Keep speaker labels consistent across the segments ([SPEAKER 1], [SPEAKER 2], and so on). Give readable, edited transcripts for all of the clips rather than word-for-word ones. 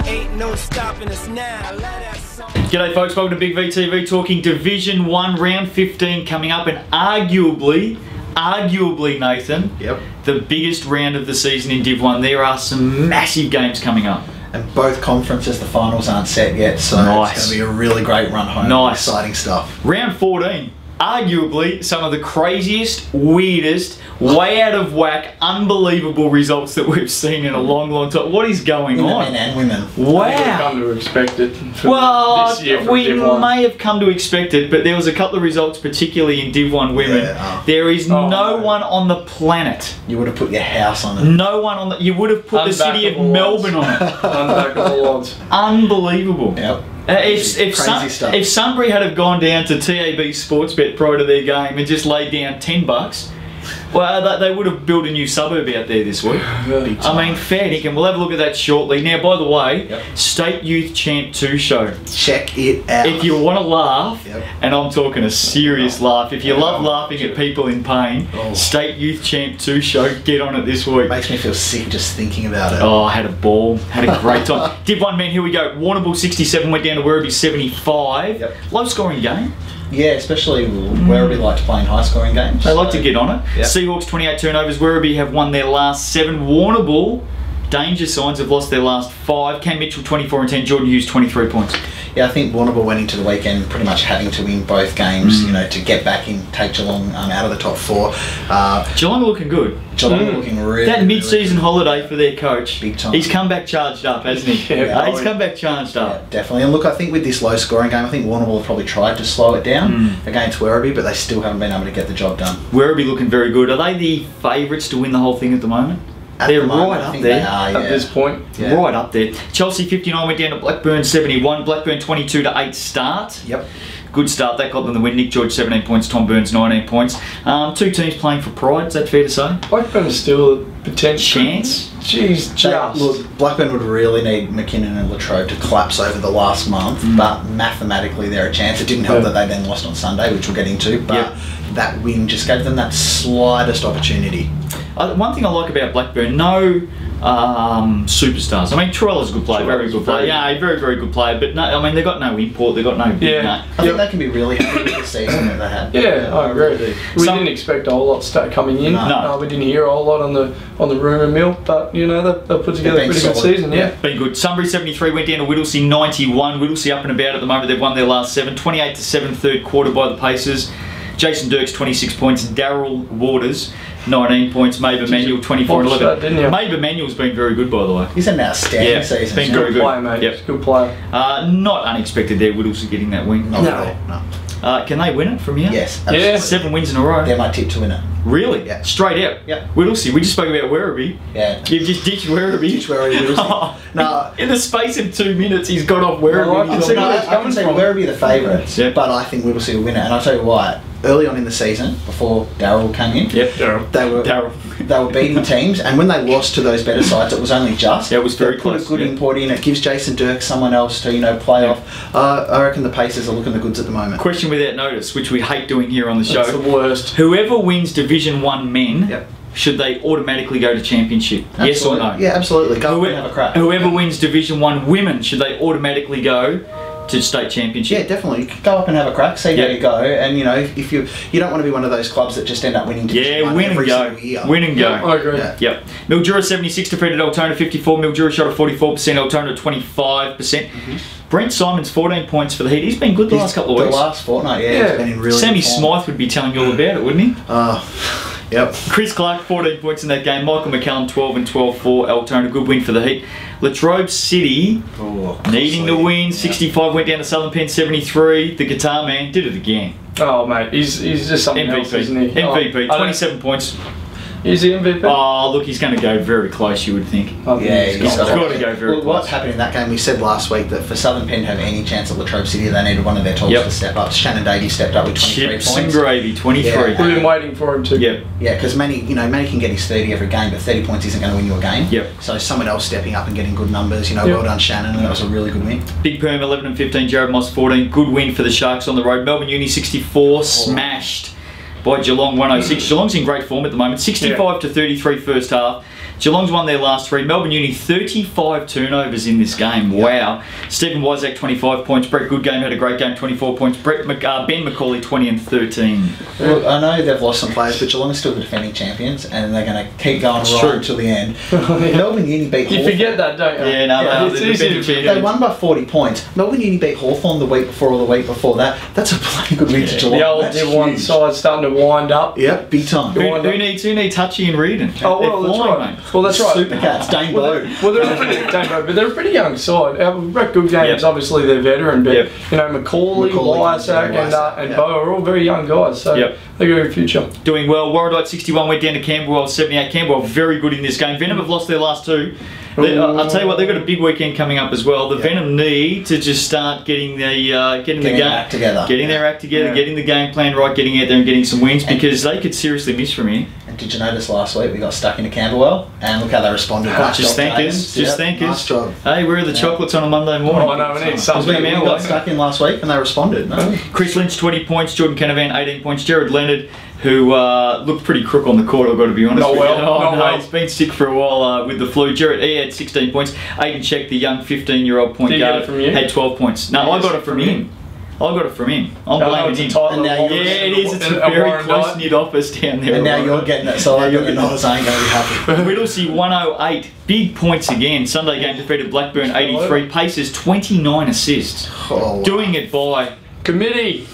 [SPEAKER 1] Ain't no stopping us now. I love that song.
[SPEAKER 2] G'day folks, welcome to Big VTV talking Division 1 round 15 coming up, and arguably Nathan, the biggest round of the season in Div 1. There are some massive games coming up.
[SPEAKER 3] And both conferences, the finals aren't set yet, so
[SPEAKER 2] Nice.
[SPEAKER 3] it's going to be a really great run home.
[SPEAKER 2] Nice.
[SPEAKER 3] Exciting stuff.
[SPEAKER 2] Round 14, arguably some of the craziest, weirdest, way out of whack, unbelievable results that we've seen in a long, long time. What is going on?
[SPEAKER 3] Men and women.
[SPEAKER 2] Wow.
[SPEAKER 4] Come to expect it.
[SPEAKER 2] Well,
[SPEAKER 4] this year from
[SPEAKER 2] we
[SPEAKER 4] Div 1.
[SPEAKER 2] may have come to expect it, but there was a couple of results, particularly in Div 1 women.
[SPEAKER 3] Yeah.
[SPEAKER 2] There is no one on the planet.
[SPEAKER 3] You would have put your house on it.
[SPEAKER 2] No one on the. You would have put the city of
[SPEAKER 4] Unbackable
[SPEAKER 2] Melbourne on it.
[SPEAKER 4] Unbackable odds.
[SPEAKER 2] Unbelievable.
[SPEAKER 3] Yep.
[SPEAKER 2] If
[SPEAKER 3] stuff.
[SPEAKER 2] if Sunbury had have gone down to TAB Sportsbet prior to their game and just laid down $10, well, they would have built a new suburb out there this week. I mean, fair dinkum. We'll have a look at that shortly. Now, by the way, State Youth Champ 2 show.
[SPEAKER 3] Check it out.
[SPEAKER 2] If you want to laugh,
[SPEAKER 3] Yep.
[SPEAKER 2] and I'm talking a serious laugh, if you love laughing at people in pain, State Youth Champ 2 show, get on it this week.
[SPEAKER 3] Makes me feel sick just thinking about it.
[SPEAKER 2] Oh, I had a ball. Had a great time. Div 1 men, here we go. Warrnambool 67 went down to Werribee 75.
[SPEAKER 3] Yep.
[SPEAKER 2] Low scoring game.
[SPEAKER 3] Yeah, especially Werribee like to play in high scoring games.
[SPEAKER 2] They like to get on it.
[SPEAKER 3] Yep.
[SPEAKER 2] Seahawks 28 turnovers. Werribee have won their last 7. Warrnambool, danger signs, have lost their last 5. Cam Mitchell 24 and 10. Jordan Hughes 23 points.
[SPEAKER 3] Yeah, I think Warrnambool went into the weekend pretty much having to win both games, you know, to get back in, take Geelong out of the top 4.
[SPEAKER 2] Geelong are looking good.
[SPEAKER 3] Geelong are looking really
[SPEAKER 2] That mid-season
[SPEAKER 3] really
[SPEAKER 2] holiday for their coach,
[SPEAKER 3] Big time.
[SPEAKER 2] he's come back charged up, hasn't he?
[SPEAKER 4] Yeah.
[SPEAKER 2] He's come back charged
[SPEAKER 3] Yeah,
[SPEAKER 2] up.
[SPEAKER 3] definitely. And look, I think with this low scoring game, I think Warrnambool have probably tried to slow it down against Werribee, but they still haven't been able to get the job done.
[SPEAKER 2] Werribee looking very good. Are they the favourites to win the whole thing at the moment?
[SPEAKER 3] At
[SPEAKER 2] They're
[SPEAKER 3] the moment,
[SPEAKER 2] right
[SPEAKER 3] I
[SPEAKER 2] up
[SPEAKER 3] think
[SPEAKER 2] there.
[SPEAKER 3] They are, yeah.
[SPEAKER 4] At this point.
[SPEAKER 3] Yeah.
[SPEAKER 2] Right up there. Chelsea 59 went down to Blackburn 71. Blackburn 22 to 8 start.
[SPEAKER 3] Yep.
[SPEAKER 2] Good start. That got them the win. Nick George 17 points. Tom Burns 19 points. Two teams playing for pride. Is that fair to say?
[SPEAKER 4] Blackburn is still a potential
[SPEAKER 2] Chance.
[SPEAKER 4] Jeez, just.
[SPEAKER 3] Look, Blackburn would really need McKinnon and Latrobe to collapse over the last month, but mathematically they're a chance. It didn't help that they then lost on Sunday, which we'll get into, but that win just gave them that slightest opportunity.
[SPEAKER 2] One thing I like about Blackburn, no superstars. I mean, Troilla's a good player, very good player. Yeah, very, very good player. But no, I mean, they've got no import. They've got no big name.
[SPEAKER 3] I think they can be really happy with the season that they had.
[SPEAKER 4] Yeah, I agree.
[SPEAKER 3] do.
[SPEAKER 4] We didn't expect a whole lot start coming in.
[SPEAKER 3] No.
[SPEAKER 4] We didn't hear a whole lot on the rumour mill, but you know they've put together a
[SPEAKER 3] They've
[SPEAKER 4] pretty
[SPEAKER 3] been
[SPEAKER 4] good
[SPEAKER 3] solid.
[SPEAKER 4] season.
[SPEAKER 3] Yeah.
[SPEAKER 2] Been good. Sunbury 73 went down to Whittlesea 91. Whittlesea up and about at the moment. They've won their last 7. 28 to 7, third quarter by the Pacers. Jason Dirks 26 points. Daryl Waters 19 points. Mabe Emanuel 24 and 11.
[SPEAKER 4] That, didn't you?
[SPEAKER 2] Mabe Emanuel's been very good, by the way.
[SPEAKER 3] He's an outstanding season.
[SPEAKER 2] It's been
[SPEAKER 3] isn't
[SPEAKER 2] very
[SPEAKER 3] he?
[SPEAKER 2] good.
[SPEAKER 4] Player, mate.
[SPEAKER 2] Yep.
[SPEAKER 4] He's a good player.
[SPEAKER 2] Not unexpected there. Whittlesea getting that win.
[SPEAKER 3] Not at all, no.
[SPEAKER 2] Can they win it from here?
[SPEAKER 3] Yes,
[SPEAKER 4] Yeah.
[SPEAKER 3] absolutely.
[SPEAKER 2] 7 wins in a row.
[SPEAKER 3] They're my tip to win it.
[SPEAKER 2] Really?
[SPEAKER 3] Yeah.
[SPEAKER 2] Straight out.
[SPEAKER 3] Yeah.
[SPEAKER 2] Whittlesea. We just spoke about Werribee.
[SPEAKER 3] Yeah.
[SPEAKER 2] You've just ditched Werribee.
[SPEAKER 3] Ditched Werribee, Whittlesea. No.
[SPEAKER 2] In the space of 2 minutes, he's got off
[SPEAKER 4] Well,
[SPEAKER 2] Werribee.
[SPEAKER 4] I
[SPEAKER 2] He's
[SPEAKER 4] can
[SPEAKER 2] on-
[SPEAKER 4] see
[SPEAKER 3] I can say Werribee are the favourites,
[SPEAKER 2] Yep.
[SPEAKER 3] but I think Whittlesea will win it. And I'll tell you why. Early on in the season, before Daryl came in,
[SPEAKER 2] Yep.
[SPEAKER 3] they were
[SPEAKER 2] Daryl.
[SPEAKER 3] they were beating teams, and when they lost to those better sides, it was only just.
[SPEAKER 2] Yeah, it was very
[SPEAKER 3] They put
[SPEAKER 2] close,
[SPEAKER 3] a good
[SPEAKER 2] yeah.
[SPEAKER 3] import in. It gives Jason Dirk someone else to play off. I reckon the Pacers are looking the goods at the moment.
[SPEAKER 2] Question without notice, which we hate doing here on the show.
[SPEAKER 4] That's the worst.
[SPEAKER 2] Whoever wins Division 1 men,
[SPEAKER 3] Yep.
[SPEAKER 2] should they automatically go to championship? Yes or no?
[SPEAKER 3] Absolutely. Yeah, absolutely. Go up and have a crack.
[SPEAKER 2] Whoever wins Division 1 women, should they automatically go to state championship?
[SPEAKER 3] Yeah, definitely. Go up and have a crack, see how
[SPEAKER 2] Yep.
[SPEAKER 3] you go, and if you don't want to be one of those clubs that just end up winning Division
[SPEAKER 2] Yeah,
[SPEAKER 3] 1
[SPEAKER 2] win and
[SPEAKER 3] every
[SPEAKER 2] go.
[SPEAKER 3] single year.
[SPEAKER 2] Win and go.
[SPEAKER 4] I agree.
[SPEAKER 3] Yeah.
[SPEAKER 2] Yep. Mildura 76 defeated Altona 54. Mildura shot at 44%, Altona 25%. Brent Simons 14 points for the Heat. He's been good the last couple of weeks.
[SPEAKER 3] The last fortnight,
[SPEAKER 4] Yeah.
[SPEAKER 3] he's been in really
[SPEAKER 2] Sammy
[SPEAKER 3] good form.
[SPEAKER 2] Smythe would be telling you all about it, wouldn't he?
[SPEAKER 3] Yep.
[SPEAKER 2] Chris Clark 14 points in that game. Michael McCallum 12 and 12 for Altona. Good win for the Heat. Latrobe City needing to win. 65 went down to Southern Penn 73. The guitar man did it again.
[SPEAKER 4] Oh mate, he's just something else,
[SPEAKER 2] MVP.
[SPEAKER 4] isn't he?
[SPEAKER 2] MVP.
[SPEAKER 4] Oh,
[SPEAKER 2] 27 points.
[SPEAKER 4] Is he MVP?
[SPEAKER 2] Oh, look, he's going to go very close, you would think.
[SPEAKER 4] I think
[SPEAKER 3] Yeah,
[SPEAKER 4] he's
[SPEAKER 3] he's
[SPEAKER 4] got
[SPEAKER 2] got to go very
[SPEAKER 3] Well,
[SPEAKER 2] close.
[SPEAKER 3] what happened in that game, we said last week that for Southern Penn to have any chance at Latrobe City, they needed one of their tops
[SPEAKER 2] Yep.
[SPEAKER 3] to step up. Shannon Davey stepped up with 23
[SPEAKER 2] Chips
[SPEAKER 3] points.
[SPEAKER 2] and gravy, 23.
[SPEAKER 3] Yeah.
[SPEAKER 4] We've been waiting for him to.
[SPEAKER 2] Yep.
[SPEAKER 3] Yeah, because Manny can get his 30 every game, but 30 points isn't going to win you a game.
[SPEAKER 2] Yep.
[SPEAKER 3] So someone else stepping up and getting good numbers, well done Shannon, and that was a really good win.
[SPEAKER 2] Big Perm 11 and 15, Jared Moss 14. Good win for the Sharks on the road. Melbourne Uni 64, smashed by Geelong 106. Geelong's in great form at the moment. 65 to 33 first half. Geelong's won their last 3. Melbourne Uni 35 turnovers in this game. Wow. Stephen Wyzak 25 points. Brett Goodgame had a great game, 24 points. Ben McCauley 20 and 13.
[SPEAKER 3] Well, I know they've lost some players, but Geelong is still the defending champions, and they're going to keep going until the end. Melbourne Uni beat
[SPEAKER 4] You
[SPEAKER 3] Hawthorn.
[SPEAKER 4] forget that, don't you?
[SPEAKER 2] Yeah, no,
[SPEAKER 4] it's
[SPEAKER 2] they're
[SPEAKER 4] easy to
[SPEAKER 2] defending
[SPEAKER 4] forget.
[SPEAKER 3] They won by 40 points. Melbourne Uni beat Hawthorn the week before or the week before that. That's a bloody good win to Geelong.
[SPEAKER 4] The old
[SPEAKER 3] That's
[SPEAKER 4] Div 1
[SPEAKER 3] huge.
[SPEAKER 4] side starting to wind up.
[SPEAKER 3] Yep, big time.
[SPEAKER 2] Who needs Hutchie and Reardon?
[SPEAKER 4] Oh, well,
[SPEAKER 2] They're
[SPEAKER 4] that's
[SPEAKER 2] flying,
[SPEAKER 4] right.
[SPEAKER 2] mate.
[SPEAKER 4] Well, that's right.
[SPEAKER 3] Supercats, Dane Bowe.
[SPEAKER 4] Well, they're a pretty, but they're a pretty young side. Brett Goodgame's obviously their veteran, but you know McCauley, Wyzak, and Bowe are all very young guys, so they've got a good future.
[SPEAKER 2] Doing well. Warrandyte 61 went down to Camberwell 78. Camberwell very good in this game. Venom have lost their last 2. I'll tell you what, they've got a big weekend coming up as well. The Venom need to just start getting their
[SPEAKER 3] act together.
[SPEAKER 2] Getting their act together, getting the game plan right, getting out there and getting some wins, because they could seriously miss from here.
[SPEAKER 3] And did you notice last week we got stuck into Camberwell, and look how they responded.
[SPEAKER 2] Just thank us. Just thank us.
[SPEAKER 3] Nice job.
[SPEAKER 2] Hey, where are the chocolates on a Monday morning?
[SPEAKER 4] Oh, I know, we need
[SPEAKER 3] We
[SPEAKER 4] something.
[SPEAKER 3] got stuck in last week, and they responded. No?
[SPEAKER 2] Chris Lynch 20 points, Jordan Canavan 18 points, Jared Leonard, who looked pretty crook on the court, I've got to be honest. He's been sick for a while with the flu. Jared E had 16 points. Aiden Check, the young 15-year-old point guard, had 12 points. No, I got it from him. I got it from him. I'm blaming him.
[SPEAKER 3] And now
[SPEAKER 2] It is. It's a very close-knit office down there.
[SPEAKER 3] And now you're getting it, so I think the Knights ain't going to be happy.
[SPEAKER 2] Whittlesea 108. Big points again. Sunday game defeated Blackburn 83. Pacers 29 assists.
[SPEAKER 3] Oh, wow.
[SPEAKER 2] Doing it by
[SPEAKER 4] Committee.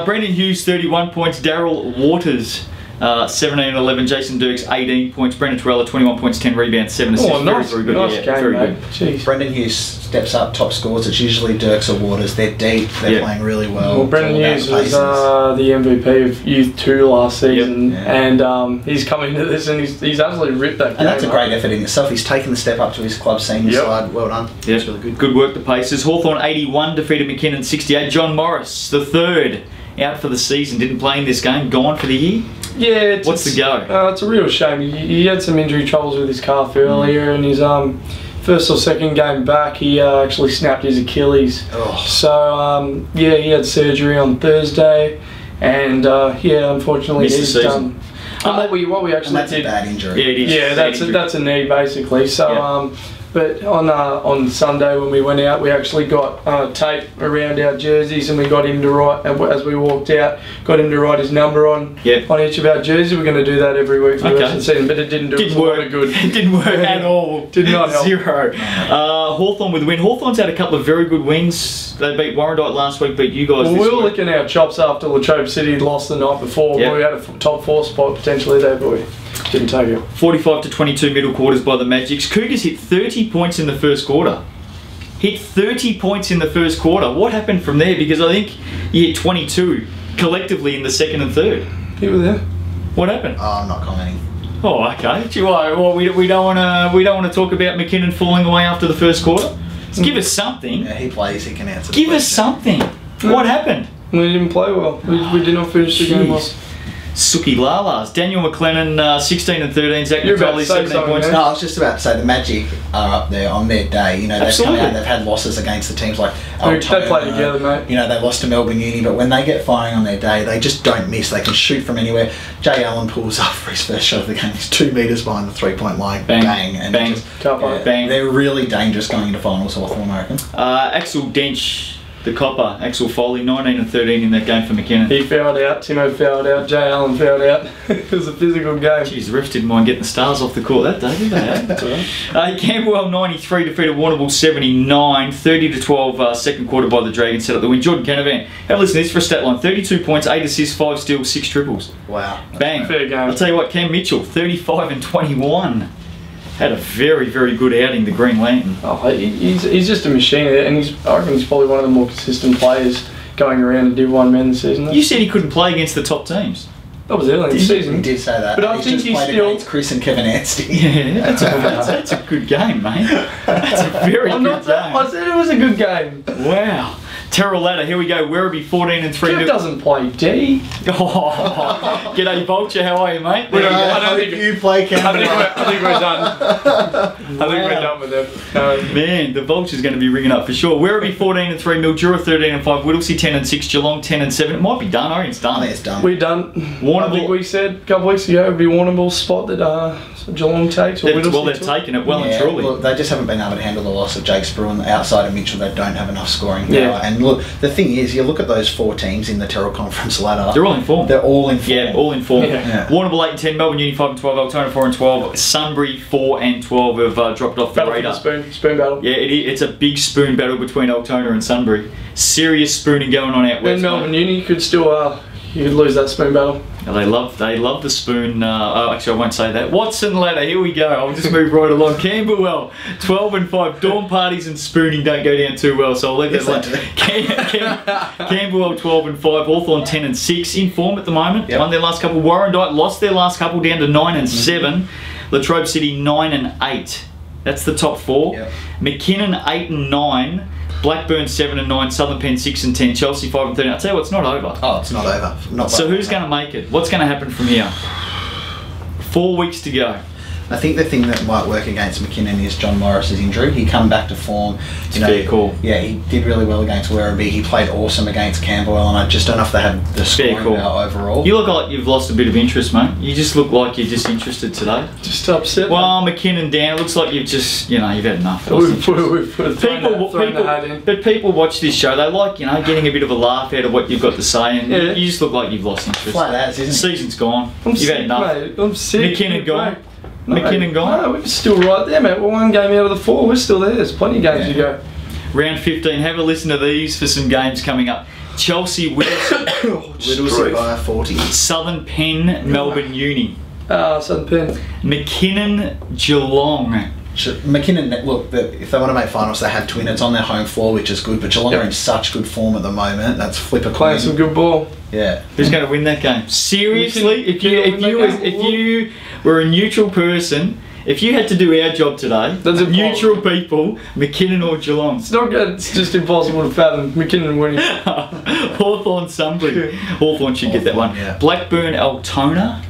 [SPEAKER 2] Brendan Hughes 31 points. Daryl Waters 17 and 11. Jason Dirks 18 points. Brendan Torella 21 points, 10 rebounds, 7 assists.
[SPEAKER 4] Nice,
[SPEAKER 2] very good.
[SPEAKER 4] nice
[SPEAKER 2] Yeah,
[SPEAKER 4] game,
[SPEAKER 2] very
[SPEAKER 4] mate.
[SPEAKER 2] good.
[SPEAKER 4] Jeez.
[SPEAKER 3] Brendan Hughes steps up, top scores. It's usually Dirks or Waters. They're deep. They're playing really well.
[SPEAKER 4] Well, Brendan Hughes was the MVP of Youth 2 last season, and he's coming into this and he's absolutely ripped that game.
[SPEAKER 3] And that's a great effort in itself. He's taken the step up to his club senior side. Well done.
[SPEAKER 2] Yeah,
[SPEAKER 3] That's really good.
[SPEAKER 2] Good work, the Pacers. Hawthorn 81 defeated McKinnon 68. John Morris, the third, out for the season. Didn't play in this game. Gone for the year.
[SPEAKER 4] Yeah.
[SPEAKER 2] What's the go?
[SPEAKER 4] It's a real shame. He had some injury troubles with his calf earlier, and his first or second game back, he actually snapped his Achilles.
[SPEAKER 3] Oh.
[SPEAKER 4] So he had surgery on Thursday, and unfortunately
[SPEAKER 2] Missed the
[SPEAKER 4] he's
[SPEAKER 2] season.
[SPEAKER 4] done. And what we actually
[SPEAKER 3] And that's a
[SPEAKER 4] did.
[SPEAKER 3] bad injury.
[SPEAKER 2] Yeah, it is.
[SPEAKER 4] Yeah, that's a knee basically. So but on Sunday when we went out, we actually got tape around our jerseys, and we got him to write, as we walked out, got him to write his number on each of our jerseys. We're going to do that every week for the rest of the season, but it didn't do us a lot of good.
[SPEAKER 2] It didn't work at all.
[SPEAKER 4] Did not help.
[SPEAKER 2] 0. Hawthorn with a win. Hawthorn's had a couple of very good wins. They beat Warrandyte last week, beat you guys
[SPEAKER 4] Well,
[SPEAKER 2] this
[SPEAKER 4] we were
[SPEAKER 2] week.
[SPEAKER 4] licking our chops after Latrobe City lost the night before.
[SPEAKER 2] Yep.
[SPEAKER 4] We had a top 4 spot potentially there, but we didn't take it.
[SPEAKER 2] 45 to 22 middle quarters by the Magics. Cougars hit 30 points in the first quarter. Hit 30 points in the first quarter. What happened from there? Because I think you hit 22 collectively in the second and third.
[SPEAKER 4] You were there.
[SPEAKER 2] What happened?
[SPEAKER 3] Oh, I'm not commenting.
[SPEAKER 2] Oh, okay. Well, we don't want to talk about McKinnon falling away after the first quarter. Just give us something.
[SPEAKER 3] Yeah, he plays, he can answer.
[SPEAKER 2] Give us something. What happened?
[SPEAKER 4] We didn't play well. We did not finish the game well.
[SPEAKER 2] Suki Lalas. Daniel McLennan 16 and 13. Zach
[SPEAKER 4] You're about
[SPEAKER 2] McCauley
[SPEAKER 4] to say
[SPEAKER 2] 17
[SPEAKER 4] something,
[SPEAKER 2] points.
[SPEAKER 4] man.
[SPEAKER 3] No, I was just about to say the Magic are up there on their day. You know, they've come
[SPEAKER 2] Absolutely.
[SPEAKER 3] out, they've had losses against the teams like
[SPEAKER 4] They play together, mate.
[SPEAKER 3] You know, they lost to Melbourne Uni, but when they get firing on their day, they just don't miss. They can shoot from anywhere. Jay Allen pulls up for his first shot of the game. He's 2 metres behind the 3-point line.
[SPEAKER 2] Bang.
[SPEAKER 3] And
[SPEAKER 2] Bang.
[SPEAKER 3] just,
[SPEAKER 2] Bang.
[SPEAKER 3] They're really dangerous going into finals, Hawthorn, I reckon.
[SPEAKER 2] Axel Dench, the copper. Axel Foley 19 and 13 in that game for McKinnon.
[SPEAKER 4] He fouled out, Timo fouled out, Jay Allen fouled out. It was a physical game.
[SPEAKER 2] Jeez, the refs didn't mind getting the stars off the court that day, did they?
[SPEAKER 4] That's all right.
[SPEAKER 2] Camberwell 93 defeated Warrnambool 79. 30 to 12 second quarter by the Dragons set up the win. Jordan Canavan. Have a listen to this for a stat line. 32 points, 8 assists, 5 steals, 6 triples.
[SPEAKER 3] Wow.
[SPEAKER 2] Bang.
[SPEAKER 4] Fair game.
[SPEAKER 2] I'll tell you what, Cam Mitchell 35 and 21. Had a very, very good outing, the Green Lantern.
[SPEAKER 4] Oh, he's just a machine, and I reckon he's probably one of the more consistent players going around in Div 1 men this season.
[SPEAKER 2] You said he couldn't play against the top teams.
[SPEAKER 4] That was early in the
[SPEAKER 3] He
[SPEAKER 4] season.
[SPEAKER 3] did say that.
[SPEAKER 4] But I think
[SPEAKER 3] just
[SPEAKER 4] he's
[SPEAKER 3] played
[SPEAKER 4] still-
[SPEAKER 3] against Chris and Kevin Anstey.
[SPEAKER 2] Yeah, that's a good game, mate. That's a very
[SPEAKER 4] I'm
[SPEAKER 2] good
[SPEAKER 4] not.
[SPEAKER 2] game.
[SPEAKER 4] I said it was a good game.
[SPEAKER 2] Wow. Terrell Ladder, here we go. Werribee 14 and 3.
[SPEAKER 4] Kev doesn't play D.
[SPEAKER 2] Oh, g'day Vulture, how are you, mate?
[SPEAKER 4] There you go.
[SPEAKER 3] I
[SPEAKER 4] don't
[SPEAKER 3] think
[SPEAKER 4] think-
[SPEAKER 3] you play
[SPEAKER 4] I
[SPEAKER 3] Canberra.
[SPEAKER 4] think we're done. I think we're done with them.
[SPEAKER 2] Man, the Vulture's going to be ringing up for sure. Werribee 14 and 3, Mildura 13 and 5, Whittlesea 10 and 6, Geelong 10 and 7. It might be done. I reckon it's
[SPEAKER 3] I
[SPEAKER 2] done.
[SPEAKER 3] think it's done.
[SPEAKER 4] We're done.
[SPEAKER 2] Warrnambool-
[SPEAKER 4] I think we said a couple weeks ago it would be Warrnambool's spot that Geelong takes? Or
[SPEAKER 2] Well,
[SPEAKER 4] Whittlesey
[SPEAKER 2] they've
[SPEAKER 4] took?
[SPEAKER 2] taken it well and
[SPEAKER 3] Yeah,
[SPEAKER 2] truly.
[SPEAKER 3] look, they just haven't been able to handle the loss of Jake Spruan. Outside of Mitchell, they don't have enough scoring power.
[SPEAKER 4] Yeah.
[SPEAKER 3] And look, the thing is, you look at those 4 teams in the Terrell Conference ladder.
[SPEAKER 2] They're all in form.
[SPEAKER 3] They're all in form.
[SPEAKER 2] Yeah, all in form.
[SPEAKER 4] Yeah.
[SPEAKER 2] Warrnambool 8 and 10, Melbourne Uni 5 and 12, Altona 4 and 12, Sunbury 4 and 12 have dropped off the
[SPEAKER 4] Battle for
[SPEAKER 2] radar.
[SPEAKER 4] the spoon battle.
[SPEAKER 2] Yeah, it's a big spoon battle between Altona and Sunbury. Serious spooning going on out
[SPEAKER 4] And
[SPEAKER 2] west.
[SPEAKER 4] Melbourne
[SPEAKER 2] mate.
[SPEAKER 4] Uni could still, you could lose that spoon battle.
[SPEAKER 2] They love the spoon. Actually, I won't say that. Watson ladder. Here we go. I'll just move right along. Camberwell 12 and 5. Dawn parties and spooning don't go down too well, so I'll leave
[SPEAKER 3] Yes,
[SPEAKER 2] that
[SPEAKER 3] they
[SPEAKER 2] alone. Camberwell 12 and 5. Hawthorn 10 and 6 in form at the moment.
[SPEAKER 3] Yep.
[SPEAKER 2] Won their last couple. Warrandyte lost their last couple down to 9 and 7. Latrobe City 9 and 8. That's the top 4.
[SPEAKER 3] Yep.
[SPEAKER 2] McKinnon 8 and 9. Blackburn 7 and 9. Southern Penn 6 and 10. Chelsea 5 and 13. I'll tell you what, it's not over.
[SPEAKER 3] Oh, it's not over. Not
[SPEAKER 2] So
[SPEAKER 3] by-
[SPEAKER 2] who's going to make it? What's going to happen from here? 4 weeks to go.
[SPEAKER 3] I think the thing that might work against McKinnon is John Morris's injury. He come back to form.
[SPEAKER 2] It's a fair call.
[SPEAKER 3] Yeah, he did really well against Werribee. He played awesome against Camberwell, and I just don't know if they have the
[SPEAKER 2] Fair
[SPEAKER 3] scoring
[SPEAKER 2] call.
[SPEAKER 3] power overall.
[SPEAKER 2] You look like you've lost a bit of interest, mate. You just look like you're just interested today.
[SPEAKER 4] Just upset.
[SPEAKER 2] Well, McKinnon down. It looks like you've just, you've had enough.
[SPEAKER 4] we've thrown the hat in.
[SPEAKER 2] But people watch this show. They like, getting a bit of a laugh out of what you've got to say, and
[SPEAKER 4] Yeah.
[SPEAKER 2] you just look like you've lost interest.
[SPEAKER 3] Flat as, isn't it?
[SPEAKER 2] Season's gone.
[SPEAKER 4] I'm
[SPEAKER 2] You've
[SPEAKER 4] sick,
[SPEAKER 2] had enough.
[SPEAKER 4] mate. I'm sick.
[SPEAKER 2] McKinnon gone.
[SPEAKER 4] Mate. No,
[SPEAKER 2] McKinnon gone.
[SPEAKER 4] No, we're still right there, mate. We're 1 game out of the 4. We're still there. There's plenty of games
[SPEAKER 3] Yeah.
[SPEAKER 4] to go.
[SPEAKER 2] Round 15. Have a listen to these for some games coming up. Chelsea, Whittlesea,
[SPEAKER 3] Whittlesea by 40.
[SPEAKER 2] Southern Penn, Melbourne Uni.
[SPEAKER 4] Southern Penn.
[SPEAKER 2] McKinnon, Geelong.
[SPEAKER 3] McKinnon, look, if they want to make finals, they have to win. It's on their home floor, which is good. But Geelong are in such good form at the moment. That's flip a
[SPEAKER 4] Playing
[SPEAKER 3] coin.
[SPEAKER 4] some good ball.
[SPEAKER 3] Yeah.
[SPEAKER 2] Who's going to win that game? Seriously, if
[SPEAKER 4] McKinnon
[SPEAKER 2] you were a neutral person, if you had to do our job today,
[SPEAKER 4] That's impossible.
[SPEAKER 2] neutral people, McKinnon or Geelong?
[SPEAKER 4] It's not good. It's just impossible to fathom. McKinnon winning.
[SPEAKER 2] Hawthorn, Sunbury. Hawthorn should get that one.
[SPEAKER 3] Yeah.
[SPEAKER 2] Blackburn, Altona.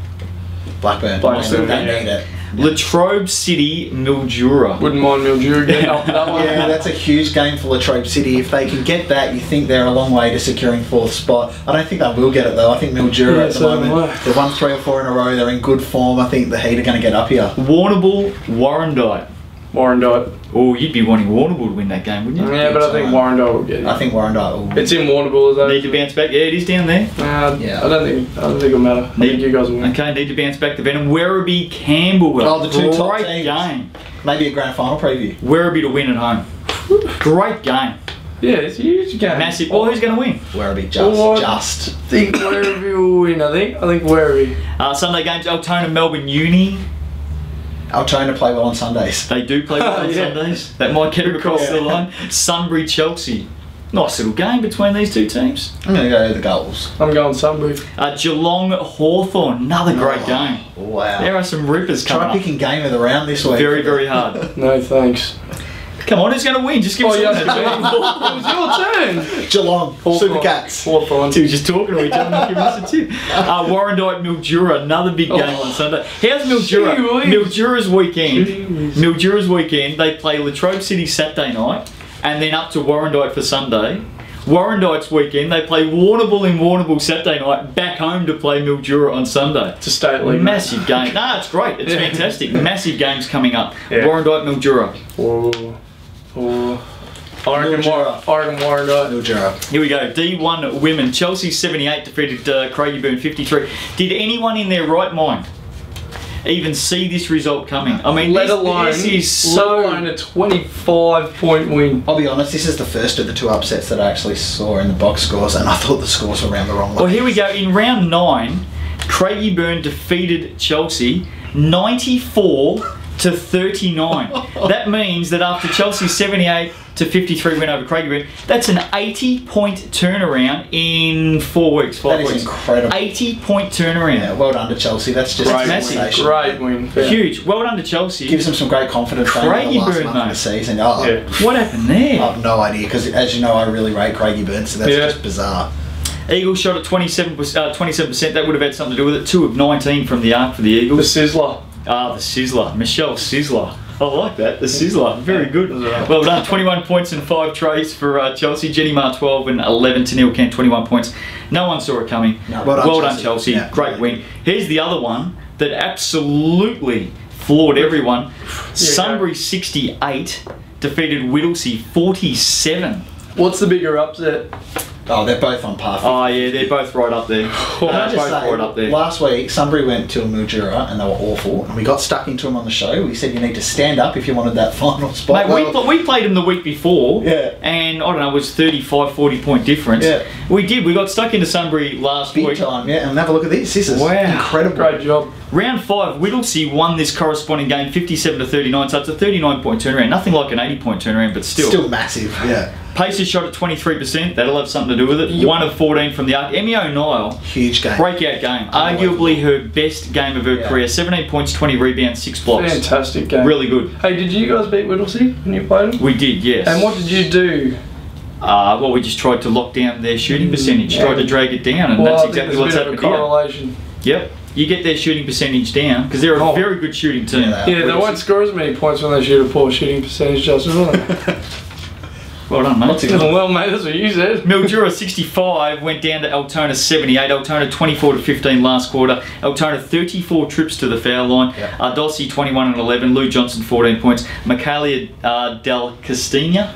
[SPEAKER 3] Blackburn.
[SPEAKER 4] Blackburn,
[SPEAKER 3] They
[SPEAKER 4] yeah.
[SPEAKER 3] need it.
[SPEAKER 2] Latrobe City, Mildura.
[SPEAKER 4] Wouldn't mind Mildura getting up that one.
[SPEAKER 3] Yeah, that's a huge game for Latrobe City. If they can get that, you think they're a long way to securing 4th spot. I don't think they will get it though. I think Mildura
[SPEAKER 4] Yeah,
[SPEAKER 3] at the
[SPEAKER 4] so do
[SPEAKER 3] moment,
[SPEAKER 4] I.
[SPEAKER 3] they've won 3 or 4 in a row. They're in good form. I think the Heat are going to get up here.
[SPEAKER 2] Warrnambool, Warrandyte.
[SPEAKER 4] Warrandyte.
[SPEAKER 2] Oh, you'd be wanting Warrnambool to win that game, wouldn't you?
[SPEAKER 4] Yeah, but I think Warrandyte will get it.
[SPEAKER 3] I think Warrandyte will.
[SPEAKER 4] It's in Warrnambool, though.
[SPEAKER 2] Need to bounce back. Yeah, it is down there.
[SPEAKER 3] Yeah.
[SPEAKER 4] I don't think it'll matter. I think you guys will win.
[SPEAKER 2] Okay, need to bounce back to Venom. Werribee, Camberwell.
[SPEAKER 3] Oh, the two top
[SPEAKER 2] Great
[SPEAKER 3] teams.
[SPEAKER 2] game.
[SPEAKER 3] Maybe a grand final preview.
[SPEAKER 2] Werribee to win at home. Great game.
[SPEAKER 4] Yeah, it's a huge game.
[SPEAKER 2] Massive. Well, who's going to win?
[SPEAKER 3] Werribee
[SPEAKER 4] Oh,
[SPEAKER 3] just.
[SPEAKER 4] I think Werribee will win. I think Werribee.
[SPEAKER 2] Sunday games, Altona, Melbourne Uni.
[SPEAKER 3] Altona play well on Sundays.
[SPEAKER 2] They do play well on
[SPEAKER 4] Yeah.
[SPEAKER 2] Sundays. That might get it across the line. Sunbury, Chelsea. Nice little game between these two teams.
[SPEAKER 3] I'm going to go to the goals.
[SPEAKER 4] I'm going Sunbury.
[SPEAKER 2] Geelong, Hawthorn. Another great game.
[SPEAKER 3] Wow.
[SPEAKER 2] There are some rippers
[SPEAKER 3] Try
[SPEAKER 2] coming up.
[SPEAKER 3] picking game of the round this week.
[SPEAKER 2] Very, very hard.
[SPEAKER 4] No thanks.
[SPEAKER 2] Come on, who's going to win? Just give us
[SPEAKER 4] yeah,
[SPEAKER 2] a
[SPEAKER 4] it was your turn.
[SPEAKER 3] Geelong, Supercats.
[SPEAKER 4] Hawthorn.
[SPEAKER 2] Two just talking to each other and giving us a tip. Warrandyte, Mildura, another big game on Sunday. How's Mildura?
[SPEAKER 4] Gee whiz.
[SPEAKER 2] Mildura's weekend.
[SPEAKER 4] Gee whiz.
[SPEAKER 2] Mildura's weekend, they play Latrobe City Saturday night and then up to Warrandyte for Sunday. Warrandyte's weekend, they play Warrnambool in Warrnambool Saturday night, back home to play Mildura on Sunday.
[SPEAKER 4] It's a state league.
[SPEAKER 2] Massive game. No, it's great. It's
[SPEAKER 4] Yeah.
[SPEAKER 2] fantastic. Massive games coming up.
[SPEAKER 4] Yeah.
[SPEAKER 2] Warrandyte, Mildura.
[SPEAKER 4] I reckon Warrandyte.
[SPEAKER 3] Mildura.
[SPEAKER 2] Here we go. D1 women. Chelsea 78 defeated Craigieburn 53. Did anyone in their right mind even see this result coming? I mean,
[SPEAKER 4] Let
[SPEAKER 2] this
[SPEAKER 4] alone
[SPEAKER 2] is so...
[SPEAKER 4] a 25-point win.
[SPEAKER 3] I'll be honest, this is the first of the 2 upsets that I actually saw in the box scores, and I thought the scores were around the wrong way.
[SPEAKER 2] Well, here we go. In round 9, Craigieburn defeated Chelsea 94-39. That means that after Chelsea's 78 to 53 win over Craigieburn, that's an 80-point turnaround in 4 weeks, 5
[SPEAKER 3] That is
[SPEAKER 2] weeks.
[SPEAKER 3] incredible.
[SPEAKER 2] 80-point turnaround.
[SPEAKER 3] Yeah, well done to Chelsea. That's just
[SPEAKER 2] Great
[SPEAKER 3] a sensation.
[SPEAKER 4] Great win. Yeah.
[SPEAKER 2] Huge. Well done to Chelsea.
[SPEAKER 3] Gives them some great confidence going into the last
[SPEAKER 2] Craigieburn,
[SPEAKER 3] month of
[SPEAKER 2] mate.
[SPEAKER 3] the season. Oh,
[SPEAKER 4] Yeah.
[SPEAKER 2] What happened there?
[SPEAKER 3] I have no idea, because as you know, I really rate Craigieburn, so that's
[SPEAKER 4] Yeah.
[SPEAKER 3] just bizarre.
[SPEAKER 2] Eagles shot at 27%. That would have had something to do with it. 2 of 19 from the arc for the
[SPEAKER 4] The
[SPEAKER 2] Eagles.
[SPEAKER 4] Sizzler.
[SPEAKER 2] The Sizzler. Michelle Sizzler. I like that. The Sizzler. Very good.
[SPEAKER 4] Yeah.
[SPEAKER 2] Well done. 21 points and 5 trays for Chelsea. Jenny Marr 12 and 11 to Neil Kent 21 points. No one saw it coming.
[SPEAKER 3] No.
[SPEAKER 2] Well done, Chelsea.
[SPEAKER 3] Yeah.
[SPEAKER 2] Great win. Here's the other one that absolutely floored everyone. Sunbury 68 defeated Whittlesea 47.
[SPEAKER 4] What's the bigger upset?
[SPEAKER 3] Oh, they're both on par.
[SPEAKER 2] Oh yeah, they're both right up there.
[SPEAKER 3] Can I just
[SPEAKER 2] both
[SPEAKER 3] say,
[SPEAKER 2] right up there.
[SPEAKER 3] last week Sunbury went to Mildura and they were awful, and we got stuck into them on the show. We said you need to stand up if you wanted that final spot.
[SPEAKER 2] Mate, we played them the week before,
[SPEAKER 3] Yeah.
[SPEAKER 2] and I don't know, it was 35, 40 point difference.
[SPEAKER 3] Yeah.
[SPEAKER 2] We did. We got stuck into Sunbury last
[SPEAKER 3] big
[SPEAKER 2] week.
[SPEAKER 3] time, yeah. And have a look at this. This is
[SPEAKER 2] Wow.
[SPEAKER 3] incredible.
[SPEAKER 4] Great job.
[SPEAKER 2] Round 5, Whittlesea won this corresponding game 57 to 39, so it's a 39 point turnaround. Nothing like an 80 point turnaround, but still.
[SPEAKER 3] massive, yeah.
[SPEAKER 2] Pacers shot at 23%. That'll have something to do with it. 1 of 14 from the arc. Emmy O'Neill,
[SPEAKER 3] Huge game.
[SPEAKER 2] breakout game. Arguably her best game of her
[SPEAKER 3] Yeah.
[SPEAKER 2] career. 17 points, 20 rebounds, 6 blocks.
[SPEAKER 4] Fantastic game.
[SPEAKER 2] Really good.
[SPEAKER 4] Hey, did you guys beat Whittlesea when you played them?
[SPEAKER 2] We did, yes.
[SPEAKER 4] And what did you do?
[SPEAKER 2] Well, we just tried to lock down their shooting percentage. Tried to drag it down, and
[SPEAKER 4] Well,
[SPEAKER 2] that's
[SPEAKER 4] I think
[SPEAKER 2] exactly
[SPEAKER 4] there's
[SPEAKER 2] what's
[SPEAKER 4] a bit of
[SPEAKER 2] happened
[SPEAKER 4] a
[SPEAKER 2] here.
[SPEAKER 4] correlation.
[SPEAKER 2] Yep. You get their shooting percentage down, because they're a very good shooting team.
[SPEAKER 3] Yeah, they
[SPEAKER 4] Yeah, they won't score as many points when they shoot a poor shooting percentage, Justin, will they?
[SPEAKER 2] Well done, mate.
[SPEAKER 4] Well, mate, that's what you said.
[SPEAKER 2] Mildura 65 went down to Altona 78. Altona 24 to 15 last quarter. Altona 34 trips to the foul line.
[SPEAKER 3] Yeah.
[SPEAKER 2] Ardossi 21 and 11. Lou Johnson 14 points. Michaelia Del Castina,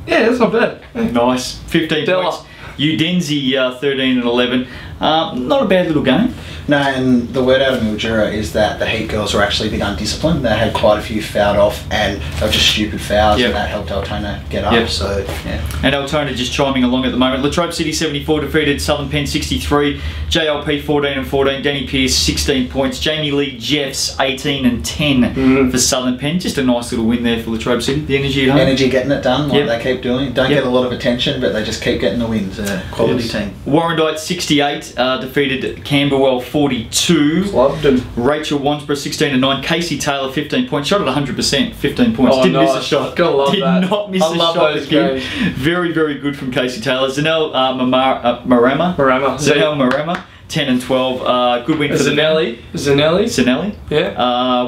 [SPEAKER 4] Yeah, that's not bad.
[SPEAKER 2] nice, 15
[SPEAKER 4] Della.
[SPEAKER 2] points. Udenzi 13 and 11. Not a bad little game.
[SPEAKER 3] No, and the word out of Mildura is that the Heat girls were actually big undisciplined. They had quite a few fouled off, and they were just stupid fouls,
[SPEAKER 2] Yep.
[SPEAKER 3] and that helped Altona get up.
[SPEAKER 2] Yep.
[SPEAKER 3] So, yeah.
[SPEAKER 2] And Altona just chiming along at the moment. Latrobe City 74 defeated Southern Penn 63. JLP 14 and 14. Danny Pearce 16 points. Jamie Lee Jeffs 18 and 10 for Southern Penn. Just a nice little win there for Latrobe City. The energy at home.
[SPEAKER 3] Energy getting it done, like
[SPEAKER 2] Yep.
[SPEAKER 3] they keep doing. Don't
[SPEAKER 2] Yep.
[SPEAKER 3] get a lot of attention, but they just keep getting the wins. Quality
[SPEAKER 4] Yes.
[SPEAKER 3] team.
[SPEAKER 2] Warrandyte 68 defeated Camberwell 42.
[SPEAKER 4] Loved them.
[SPEAKER 2] Rachel Wansborough 16 and 9. Casey Taylor 15 points. Shot at 100%. 15 points.
[SPEAKER 4] Oh,
[SPEAKER 2] Didn't miss a
[SPEAKER 4] nice.
[SPEAKER 2] shot.
[SPEAKER 4] Gotta love
[SPEAKER 2] Did
[SPEAKER 4] that.
[SPEAKER 2] not miss
[SPEAKER 4] I
[SPEAKER 2] a
[SPEAKER 4] love
[SPEAKER 2] shot.
[SPEAKER 4] those
[SPEAKER 2] Again.
[SPEAKER 4] games.
[SPEAKER 2] Very, very good from Casey Taylor. Zanel Marama.
[SPEAKER 4] Marama.
[SPEAKER 2] Zanel Marama 10 and 12. Good win for the
[SPEAKER 4] Zanelli.
[SPEAKER 2] Zanelli.
[SPEAKER 4] Yeah.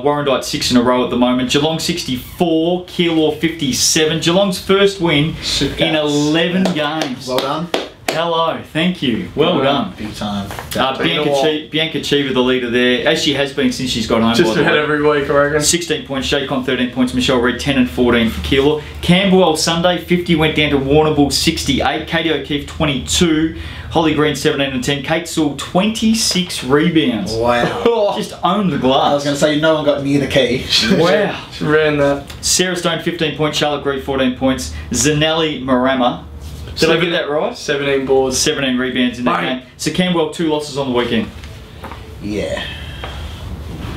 [SPEAKER 2] Warrandyte 6 in a row at the moment. Geelong 64, Keilor 57. Geelong's first win
[SPEAKER 3] Super
[SPEAKER 2] in
[SPEAKER 3] Cats.
[SPEAKER 2] 11 games.
[SPEAKER 3] Well done.
[SPEAKER 2] Hello, thank you. Well done.
[SPEAKER 3] Big time.
[SPEAKER 2] Bianca Cheever, the leader there, as she has been since she's got home.
[SPEAKER 4] Just
[SPEAKER 2] by the
[SPEAKER 4] about
[SPEAKER 2] way.
[SPEAKER 4] every week, I reckon.
[SPEAKER 2] 16 points, Shaycon 13 points, Michelle Reid 10 and 14 for Keilor. Camberwell Sunday 50 went down to Warrnambool 68. Katie O'Keefe 22. Holly Green 17 and 10. Kate Sewell 26 rebounds.
[SPEAKER 3] Wow.
[SPEAKER 2] Just owned the
[SPEAKER 3] I was
[SPEAKER 2] glass.
[SPEAKER 3] going to say, no one got near the key.
[SPEAKER 2] Wow.
[SPEAKER 4] She ran that.
[SPEAKER 2] Sarah Stone 15 points, Charlotte Green 14 points. Zanelli Marama. Did I get that right?
[SPEAKER 4] 17 boards.
[SPEAKER 2] 17 rebounds in that
[SPEAKER 4] Mate.
[SPEAKER 2] game. So Camberwell 2 losses on the weekend.
[SPEAKER 3] Yeah.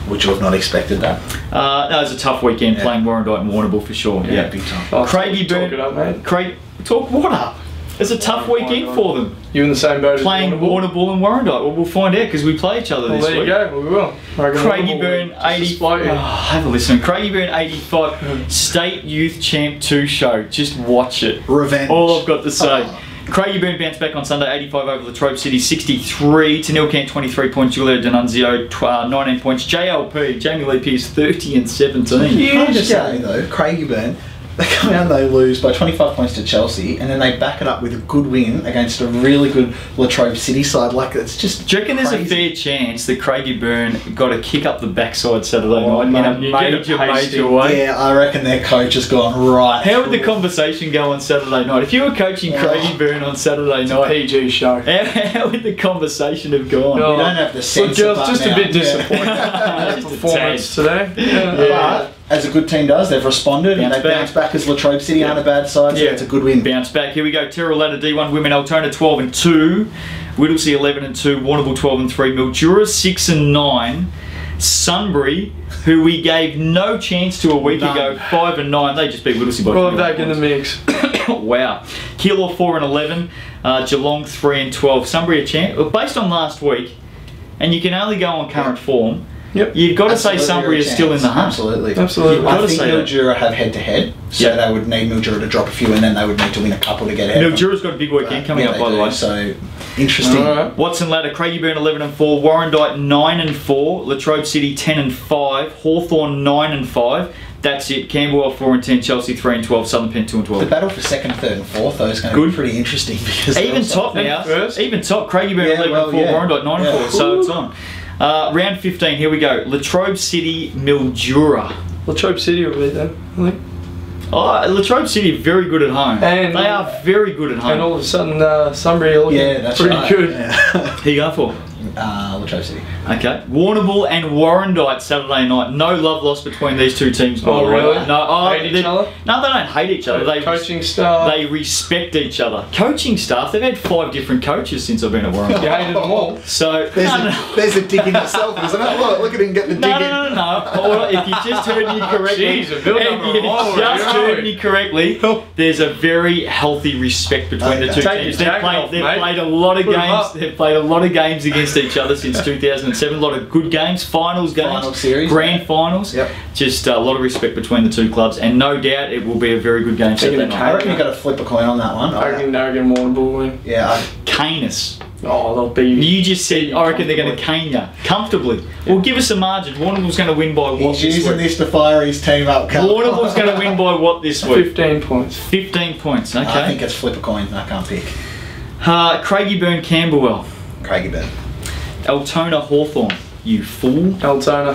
[SPEAKER 3] Would you have not expected that?
[SPEAKER 2] That was a tough weekend
[SPEAKER 3] Yeah.
[SPEAKER 2] playing Warrandyte and Warrnambool for sure. Yeah.
[SPEAKER 3] Big time.
[SPEAKER 4] Oh,
[SPEAKER 2] Craigie
[SPEAKER 4] talk
[SPEAKER 2] Burn.
[SPEAKER 4] it up, mate.
[SPEAKER 2] Craig, talk what up? It's a tough weekend for them.
[SPEAKER 4] You in the same boat as
[SPEAKER 2] Playing
[SPEAKER 4] Warrnambool?
[SPEAKER 2] Warrnambool and Warrandyte. Well, we'll find out because we play each other
[SPEAKER 4] Well,
[SPEAKER 2] this
[SPEAKER 4] there you
[SPEAKER 2] week.
[SPEAKER 4] go. Well, we will. I reckon
[SPEAKER 2] Craigie
[SPEAKER 4] Warrnambool
[SPEAKER 2] Burn
[SPEAKER 4] will just
[SPEAKER 2] 80.
[SPEAKER 4] explode you.
[SPEAKER 2] Oh, have a listen. Craigie Burn 85 State Youth Champ 2 show. Just watch it.
[SPEAKER 3] Revenge.
[SPEAKER 2] All I've got to say.
[SPEAKER 3] Oh.
[SPEAKER 2] Craigie Burn bounced back on Sunday, 85 over Latrobe City, 63. Tenille 23 points. Julia D'Annunzio 19 points. JLP, Jamie Lee Pearce 30 and 17.
[SPEAKER 3] Can I just say though, Craigieburn, they come out and they lose by 25 points to Chelsea, and then they back it up with a good win against a really good Latrobe City side. Like, it's just.
[SPEAKER 2] Do you reckon there's a
[SPEAKER 3] crazy.
[SPEAKER 2] fair chance that Craigie Burn got a kick up the backside Saturday
[SPEAKER 4] Oh,
[SPEAKER 2] night
[SPEAKER 4] man,
[SPEAKER 2] in
[SPEAKER 4] you
[SPEAKER 2] a
[SPEAKER 4] get a
[SPEAKER 2] major,
[SPEAKER 4] pasting.
[SPEAKER 2] major way?
[SPEAKER 3] Yeah, I reckon their coach has gone right.
[SPEAKER 2] How would the
[SPEAKER 3] through.
[SPEAKER 2] conversation go on Saturday night? If you were coaching Craigie Burn on Saturday night,
[SPEAKER 4] PG show.
[SPEAKER 2] how would the conversation have gone?
[SPEAKER 4] No.
[SPEAKER 3] We don't have the
[SPEAKER 4] Look,
[SPEAKER 3] sense
[SPEAKER 4] girls,
[SPEAKER 3] of
[SPEAKER 4] just a
[SPEAKER 3] now.
[SPEAKER 4] bit
[SPEAKER 3] Yeah.
[SPEAKER 4] disappointed in
[SPEAKER 2] Just a
[SPEAKER 4] their performance today. Yeah.
[SPEAKER 3] But as a good team does, they've responded and
[SPEAKER 2] Bounced
[SPEAKER 3] they
[SPEAKER 2] back.
[SPEAKER 3] bounced back as Latrobe City aren't a bad side, so
[SPEAKER 2] Yeah.
[SPEAKER 3] it's a good win.
[SPEAKER 2] Bounce back. Here we go. Terrell Ladder D1 Women Altona 12 and 2. Whittlesea 11 and 2. Warrnambool 12 and 3. Mildura 6 and 9. Sunbury, who we gave no chance to a week
[SPEAKER 3] None.
[SPEAKER 2] ago, 5 and 9. They just beat Whittlesea by
[SPEAKER 4] Right
[SPEAKER 2] 21
[SPEAKER 4] back in the
[SPEAKER 2] points.
[SPEAKER 4] mix.
[SPEAKER 2] Wow. Keilor 4 and 11. Geelong 3 and 12. Sunbury a champ. Well, based on last week, and you can only go on current form,
[SPEAKER 4] Yep.
[SPEAKER 2] you've got to say
[SPEAKER 3] Absolutely
[SPEAKER 2] Sunbury
[SPEAKER 3] a
[SPEAKER 2] is still in
[SPEAKER 3] chance.
[SPEAKER 2] the hunt.
[SPEAKER 3] Absolutely.
[SPEAKER 4] Absolutely.
[SPEAKER 2] Gotta
[SPEAKER 3] I think
[SPEAKER 2] say that.
[SPEAKER 3] Mildura have head to head, so
[SPEAKER 2] Yeah.
[SPEAKER 3] they would need Mildura to drop a few and then they would need to win a couple to get ahead. of them.
[SPEAKER 2] Mildura's got a big weekend coming
[SPEAKER 3] Yeah,
[SPEAKER 2] up,
[SPEAKER 3] they
[SPEAKER 2] by the
[SPEAKER 3] do,
[SPEAKER 2] way.
[SPEAKER 3] So, interesting.
[SPEAKER 4] Alright.
[SPEAKER 2] Watson Ladder, Craigieburn 11 and 4, Warrandyte 9 and 4, Latrobe City 10 and 5, Hawthorn 9 and 5. That's it. Camberwell 4 and 10, Chelsea 3 and 12, Southern Penn 2 and
[SPEAKER 3] The
[SPEAKER 2] 12.
[SPEAKER 3] battle for second, third, and fourth, though, is going to
[SPEAKER 2] Good.
[SPEAKER 3] be pretty interesting because
[SPEAKER 2] Even
[SPEAKER 3] they're also-
[SPEAKER 2] top now.
[SPEAKER 4] First.
[SPEAKER 2] Even top. Craigieburn
[SPEAKER 3] Yeah,
[SPEAKER 2] 11
[SPEAKER 3] well,
[SPEAKER 2] and 4,
[SPEAKER 3] yeah.
[SPEAKER 2] Warrandyte 9 and
[SPEAKER 3] Yeah.
[SPEAKER 2] 4. So it's on. Round 15, here we go. Latrobe City, Mildura.
[SPEAKER 4] Latrobe City will beat them, I think.
[SPEAKER 2] Oh, Latrobe City are very good at home.
[SPEAKER 4] And-
[SPEAKER 2] they are very good at home.
[SPEAKER 4] And all of a sudden, Sunbury are looking
[SPEAKER 3] that's
[SPEAKER 4] pretty
[SPEAKER 3] right.
[SPEAKER 4] good.
[SPEAKER 3] Yeah.
[SPEAKER 2] Who you going for?
[SPEAKER 3] Latrobe City.
[SPEAKER 2] Okay. Warrnambool and Warrandyte Saturday night. No love lost between these two teams. By
[SPEAKER 4] Oh,
[SPEAKER 2] the way.
[SPEAKER 4] really?
[SPEAKER 2] No,
[SPEAKER 4] Hate each other?
[SPEAKER 2] No, they don't hate each other. They
[SPEAKER 4] Coaching staff.
[SPEAKER 2] They respect each other. Coaching staff. They've had 5 different coaches since I've been at Warrnambool.
[SPEAKER 4] You hated them all.
[SPEAKER 2] So
[SPEAKER 3] There's a dig in yourself, isn't it? Look at him get the dig in.
[SPEAKER 2] no. Well, if you just heard me correctly,
[SPEAKER 4] Jeez, a build
[SPEAKER 2] if
[SPEAKER 4] number
[SPEAKER 2] you
[SPEAKER 4] one,
[SPEAKER 2] just
[SPEAKER 4] right?
[SPEAKER 2] heard me correctly, there's a very healthy respect between the two
[SPEAKER 4] Take
[SPEAKER 2] teams.
[SPEAKER 4] your jacket off,
[SPEAKER 2] They've
[SPEAKER 4] mate.
[SPEAKER 2] played a lot of
[SPEAKER 4] Put 'em
[SPEAKER 2] games.
[SPEAKER 4] up.
[SPEAKER 2] They've played a lot of games against each other since 2007. A lot of good games, finals games,
[SPEAKER 3] Final series,
[SPEAKER 2] grand
[SPEAKER 3] yeah.
[SPEAKER 2] finals.
[SPEAKER 3] Yep.
[SPEAKER 2] Just a lot of respect between the two clubs, and no doubt it will be a very good game. Saturday
[SPEAKER 4] the
[SPEAKER 3] I
[SPEAKER 2] night.
[SPEAKER 3] reckon you got to flip a coin on that one.
[SPEAKER 4] I reckon Narragain Warrnambool win.
[SPEAKER 3] Yeah.
[SPEAKER 2] Canis.
[SPEAKER 4] Oh, they'll be.
[SPEAKER 2] You just said, I reckon they're going to cane you comfortably. Well, give us a margin. Warrnambool's going to win by what
[SPEAKER 3] He's
[SPEAKER 2] this
[SPEAKER 3] using
[SPEAKER 2] week?
[SPEAKER 3] this to fire his team up.
[SPEAKER 2] Warrnambool's going to win by what this week?
[SPEAKER 4] 15 points.
[SPEAKER 2] 15 points, okay.
[SPEAKER 3] I think it's flip a coin. I can't pick.
[SPEAKER 2] Craigieburn, Camberwell.
[SPEAKER 3] Craigieburn.
[SPEAKER 2] Altona, Hawthorn. You fool.
[SPEAKER 4] Altona.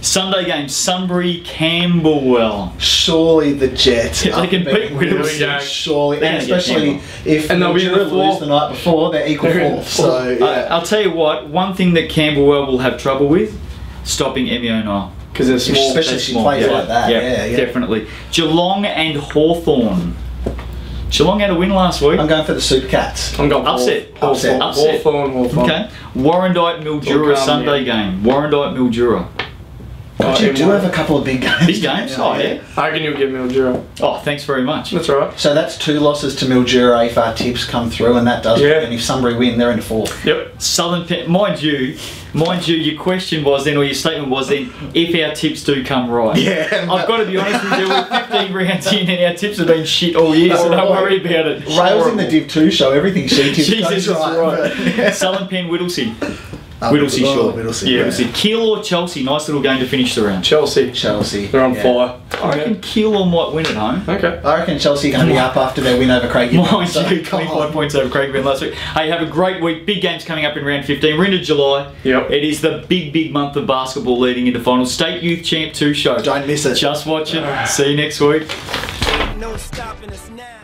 [SPEAKER 2] Sunday game, Sunbury, Camberwell.
[SPEAKER 3] Surely the Jets.
[SPEAKER 2] If they can beat Whittlesea.
[SPEAKER 4] Here we go.
[SPEAKER 3] Surely,
[SPEAKER 2] They're
[SPEAKER 3] and
[SPEAKER 2] gonna get
[SPEAKER 3] especially
[SPEAKER 2] Campbell.
[SPEAKER 3] if
[SPEAKER 4] And they'll be in the
[SPEAKER 3] Mildura lose
[SPEAKER 4] fourth.
[SPEAKER 3] the night before, they're equal
[SPEAKER 4] They're in
[SPEAKER 3] fourth.
[SPEAKER 4] the
[SPEAKER 3] So yeah.
[SPEAKER 2] I'll tell you what, one thing that Camberwell will have trouble with, stopping Emmy O'Neill.
[SPEAKER 4] Because they're small.
[SPEAKER 3] Especially if she plays like that. Yeah.
[SPEAKER 2] Definitely. Geelong and Hawthorn. Geelong had a win last week.
[SPEAKER 3] I'm going for the Super Cats.
[SPEAKER 4] I'm going
[SPEAKER 2] Upset.
[SPEAKER 3] Upset.
[SPEAKER 4] Hawthorn.
[SPEAKER 2] Okay. Warrandyte, Mildura
[SPEAKER 4] Will come,
[SPEAKER 2] Sunday game. Warrandyte, Mildura.
[SPEAKER 3] But you do have a couple of big games.
[SPEAKER 2] Big games? Oh, yeah.
[SPEAKER 4] I reckon you'll get Mildura.
[SPEAKER 2] Oh, thanks very much.
[SPEAKER 4] That's right.
[SPEAKER 3] So that's 2 losses to Mildura if our tips come through, and that does.
[SPEAKER 4] Yeah.
[SPEAKER 3] And if Sunbury win, they're into 4th.
[SPEAKER 4] Yep.
[SPEAKER 2] Southern Pen, mind you, your question was then, or your statement was then, if our tips do come right.
[SPEAKER 3] Yeah.
[SPEAKER 2] I've got to be honest with you, we're 15 rounds in and our tips have been shit all year, so don't worry about it.
[SPEAKER 3] Rails in the Div 2 show everything she tips
[SPEAKER 2] Jesus
[SPEAKER 3] goes
[SPEAKER 2] is
[SPEAKER 3] right.
[SPEAKER 2] right. Southern Pen, Whittlesea. Whittlesea, sure.
[SPEAKER 3] Whittlesea.
[SPEAKER 2] Yeah, Whittlesea. Kiel or Chelsea, nice little game to finish the round.
[SPEAKER 4] Chelsea.
[SPEAKER 3] Chelsea.
[SPEAKER 4] They're on
[SPEAKER 3] yeah.
[SPEAKER 4] fire.
[SPEAKER 2] I reckon Kiel might win at home.
[SPEAKER 4] Okay.
[SPEAKER 3] I reckon Chelsea are going to be up after their win over Craigieburn.
[SPEAKER 2] Mind you, 25 points over Craigieburn last week. Hey, have a great week. Big games coming up in round 15. We're into July.
[SPEAKER 4] Yep.
[SPEAKER 2] It is the big month of basketball leading into finals. State Youth Champ 2 show.
[SPEAKER 3] Don't miss it.
[SPEAKER 2] Just watch it. See you next week.
[SPEAKER 1] No stopping us now.